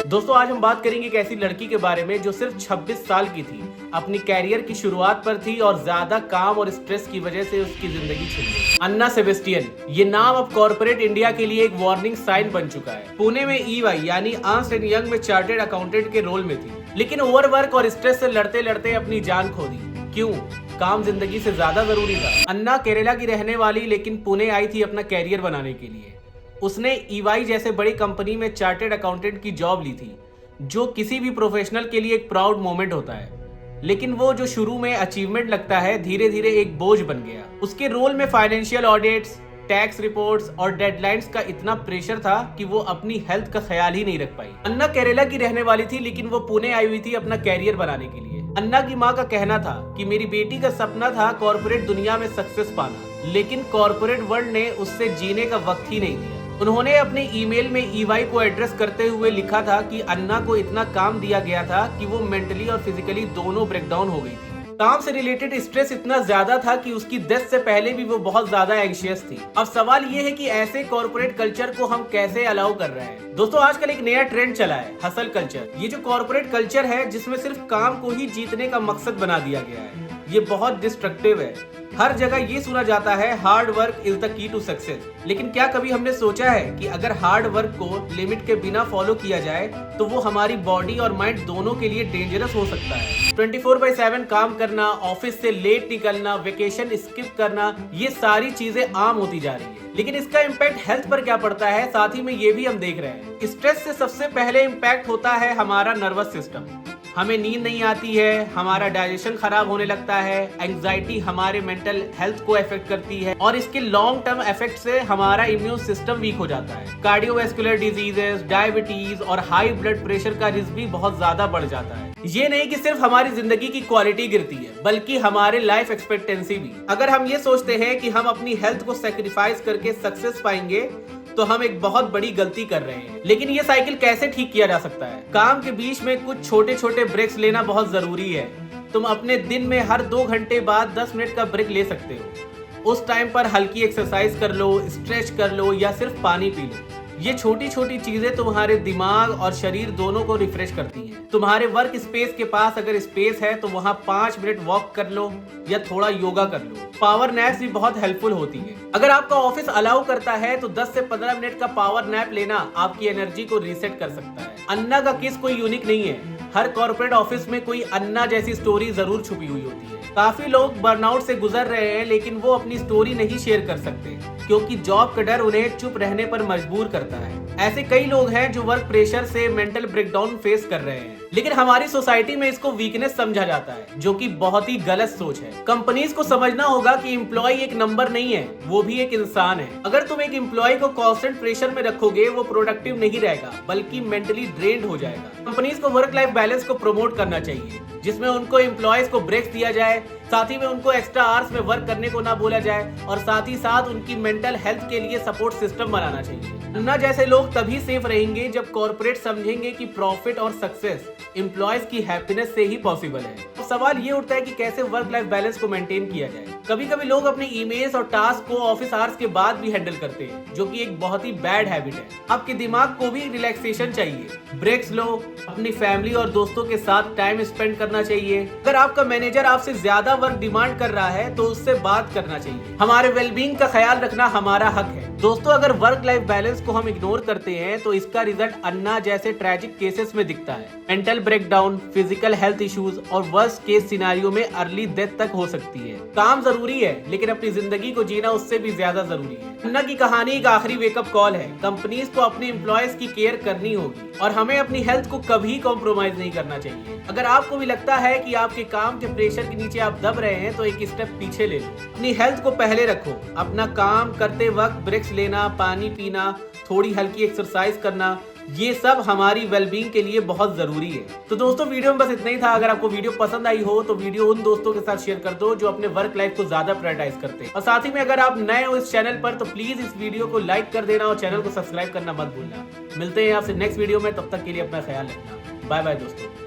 दोस्तों आज हम बात करेंगे एक ऐसी लड़की के बारे में जो सिर्फ 26 साल की थी, अपनी कैरियर की शुरुआत पर थी और ज्यादा काम और स्ट्रेस की वजह से उसकी जिंदगी छिन गई। अन्ना सेबेस्टियन, ये नाम अब कॉर्पोरेट इंडिया के लिए एक वार्निंग साइन बन चुका है। पुणे में EY यानी अर्न्स्ट एंड यंग में चार्टेड अकाउंटेंट के रोल में थी, लेकिन ओवरवर्क और स्ट्रेस से लड़ते लड़ते अपनी जान खो दी। क्यों? काम जिंदगी से ज्यादा जरूरी था। अन्ना केरला की रहने वाली लेकिन पुणे आई थी अपना कैरियर बनाने के लिए। उसने EY जैसे बड़ी कंपनी में चार्टेड अकाउंटेंट की जॉब ली थी, जो किसी भी प्रोफेशनल के लिए एक प्राउड मोमेंट होता है। लेकिन वो जो शुरू में अचीवमेंट लगता है, धीरे धीरे एक बोझ बन गया। उसके रोल में फाइनेंशियल ऑडिट्स, टैक्स रिपोर्ट्स और डेडलाइंस का इतना प्रेशर था कि वो अपनी हेल्थ का ख्याल ही नहीं रख पाई। अन्ना केरला की रहने वाली थी, लेकिन वो पुणे आई हुई थी अपना कैरियर बनाने के लिए। अन्ना की माँ का कहना था कि मेरी बेटी का सपना था कॉर्पोरेट दुनिया में सक्सेस पाना, लेकिन कॉर्पोरेट वर्ल्ड ने उससे जीने का वक्त ही नहीं दिया। उन्होंने अपने ईमेल में EY को एड्रेस करते हुए लिखा था कि अन्ना को इतना काम दिया गया था कि वो मेंटली और फिजिकली दोनों ब्रेकडाउन हो गई थी। काम से रिलेटेड स्ट्रेस इतना ज्यादा था कि उसकी डेथ से पहले भी वो बहुत ज्यादा एंग्शियस थी। अब सवाल ये है कि ऐसे कॉर्पोरेट कल्चर को हम कैसे अलाउ कर रहे हैं। दोस्तों आजकल एक नया ट्रेंड चला है, हसल कल्चर। ये जो कॉर्पोरेट कल्चर है जिसमें सिर्फ काम को ही जीतने का मकसद बना दिया गया है, ये बहुत डिस्ट्रक्टिव है। हर जगह ये सुना जाता है hard work is the key to success, लेकिन क्या कभी हमने सोचा है कि अगर हार्ड वर्क को लिमिट के बिना फॉलो किया जाए तो वो हमारी बॉडी और माइंड दोनों के लिए डेंजरस हो सकता है। 24/7 काम करना, ऑफिस से लेट निकलना, वेकेशन स्किप करना, ये सारी चीजें आम होती जा रही है। लेकिन इसका इम्पैक्ट हेल्थ पर क्या पड़ता है, साथ ही में ये भी हम देख रहे हैं। स्ट्रेस से सबसे पहले इम्पैक्ट होता है हमारा नर्वस सिस्टम। हमें नींद नहीं आती है, हमारा डाइजेशन खराब होने लगता है, एंजाइटी हमारे मेंटल हेल्थ को अफेक्ट करती है और इसके लॉन्ग टर्म इफेक्ट से हमारा इम्यून सिस्टम वीक हो जाता है। कार्डियोवैस्कुलर डिजीजेस, डायबिटीज और हाई ब्लड प्रेशर का रिस्क भी बहुत ज्यादा बढ़ जाता है। ये नहीं कि सिर्फ हमारी जिंदगी की क्वालिटी गिरती है, बल्कि हमारे लाइफ एक्सपेक्टेंसी भी। अगर हम ये सोचते हैं कि हम अपनी हेल्थ को सेक्रीफाइस करके सक्सेस पाएंगे तो हम एक बहुत बड़ी गलती कर रहे हैं। लेकिन ये साइकिल कैसे ठीक किया जा सकता है? काम के बीच में कुछ छोटे छोटे ब्रेक्स लेना बहुत जरूरी है। तुम अपने दिन में हर 2 घंटे बाद 10 मिनट का ब्रेक ले सकते हो। उस टाइम पर हल्की एक्सरसाइज कर लो, स्ट्रेच कर लो या सिर्फ पानी पी लो। ये छोटी छोटी चीजें तुम्हारे दिमाग और शरीर दोनों को रिफ्रेश करती हैं। तुम्हारे वर्क स्पेस के पास अगर स्पेस है तो वहाँ 5 मिनट वॉक कर लो या थोड़ा योगा कर लो। पावर नैप्स भी बहुत हेल्पफुल होती है। अगर आपका ऑफिस अलाउ करता है तो 10 से 15 मिनट का पावर नैप लेना आपकी एनर्जी को रीसेट कर सकता है। अन्ना का केस कोई यूनिक नहीं है। हर कॉर्पोरेट ऑफिस में कोई अन्ना जैसी स्टोरी जरूर छुपी हुई होती है। काफी लोग बर्नआउट से गुजर रहे हैं, लेकिन वो अपनी स्टोरी नहीं शेयर कर सकते क्योंकि जॉब का डर उन्हें चुप रहने पर मजबूर करता है। ऐसे कई लोग हैं जो वर्क प्रेशर से मेंटल ब्रेकडाउन फेस कर रहे हैं, लेकिन हमारी सोसाइटी में इसको वीकनेस समझा जाता है, जो कि बहुत ही गलत सोच है। कंपनीज को समझना होगा कि एम्प्लॉय एक नंबर नहीं है, वो भी एक इंसान है। अगर तुम एक एम्प्लॉय को कांस्टेंट प्रेशर में रखोगे, वो प्रोडक्टिव नहीं रहेगा बल्कि मेंटली ड्रेन्ड हो जाएगा। कंपनीज को वर्क लाइफ बैलेंस को प्रमोट करना चाहिए, जिसमें उनको एम्प्लॉयज को ब्रेक्स दिया जाए, साथ ही में उनको एक्स्ट्रा आवर्स में वर्क करने को ना बोला जाए और साथ ही साथ उनकी मेंटल हेल्थ के लिए सपोर्ट सिस्टम बनाना चाहिए। अन्ना जैसे लोग तभी सेफ रहेंगे जब कॉर्पोरेट समझेंगे कि प्रॉफिट और सक्सेस एम्प्लॉयज की हैप्पीनेस से ही पॉसिबल है। तो सवाल ये उठता है कि कैसे वर्क लाइफ बैलेंस को मेंटेन किया जाए। कभी कभी लोग अपने ईमेल्स और टास्क को ऑफिस आवर्स के बाद भी हैंडल करते हैं, जो कि एक बहुत ही बैड हैबिट है। आपके दिमाग को भी रिलैक्सेशन चाहिए, ब्रेक्स लो, अपनी फैमिली और दोस्तों के साथ टाइम स्पेंड करना चाहिए। अगर आपका मैनेजर आपसे ज्यादा वर्क डिमांड कर रहा है तो उससे बात करना चाहिए। हमारे वेलबींग का ख्याल रखना हमारा हक है। दोस्तों अगर वर्क लाइफ बैलेंस को हम इग्नोर करते हैं तो इसका रिजल्ट अन्ना जैसे ट्रैजिक केसेस में दिखता है। Mental breakdown, physical health issues और वर्स्ट केस सिनेरियो में अर्ली डेथ तक हो सकती है। काम जरूरी है, लेकिन अपनी जिंदगी को जीना उससे भी ज्यादा जरूरी है। अन्ना की कहानी एक आखिरी वेकअप कॉल है। कंपनीज को अपने एम्प्लॉयज की केयर करनी होगी और हमें अपनी हेल्थ को कभी कॉम्प्रोमाइज नहीं करना चाहिए। अगर आपको भी लगता है कि आपके काम के प्रेशर के नीचे आप दब रहे हैं तो एक स्टेप पीछे ले लो। अपनी हेल्थ को पहले रखो। अपना काम करते वक्त ब्रेक्स लेना, पानी पीना, थोड़ी हल्की एक्सरसाइज करना, ये सब हमारी वेलबींग के लिए बहुत जरूरी है। तो दोस्तों वीडियो में बस इतना ही था। अगर आपको वीडियो पसंद आई हो तो वीडियो उन दोस्तों के साथ शेयर कर दो जो अपने वर्क लाइफ को ज्यादा प्रायोरिटाइज करते हैं। और साथ ही में अगर आप नए हो इस चैनल पर तो प्लीज इस वीडियो को लाइक कर देना और चैनल को सब्सक्राइब करना मत भूलना। मिलते हैं आपसे नेक्स्ट वीडियो में, तब तक के लिए अपना ख्याल रखना। बाय बाय दोस्तों।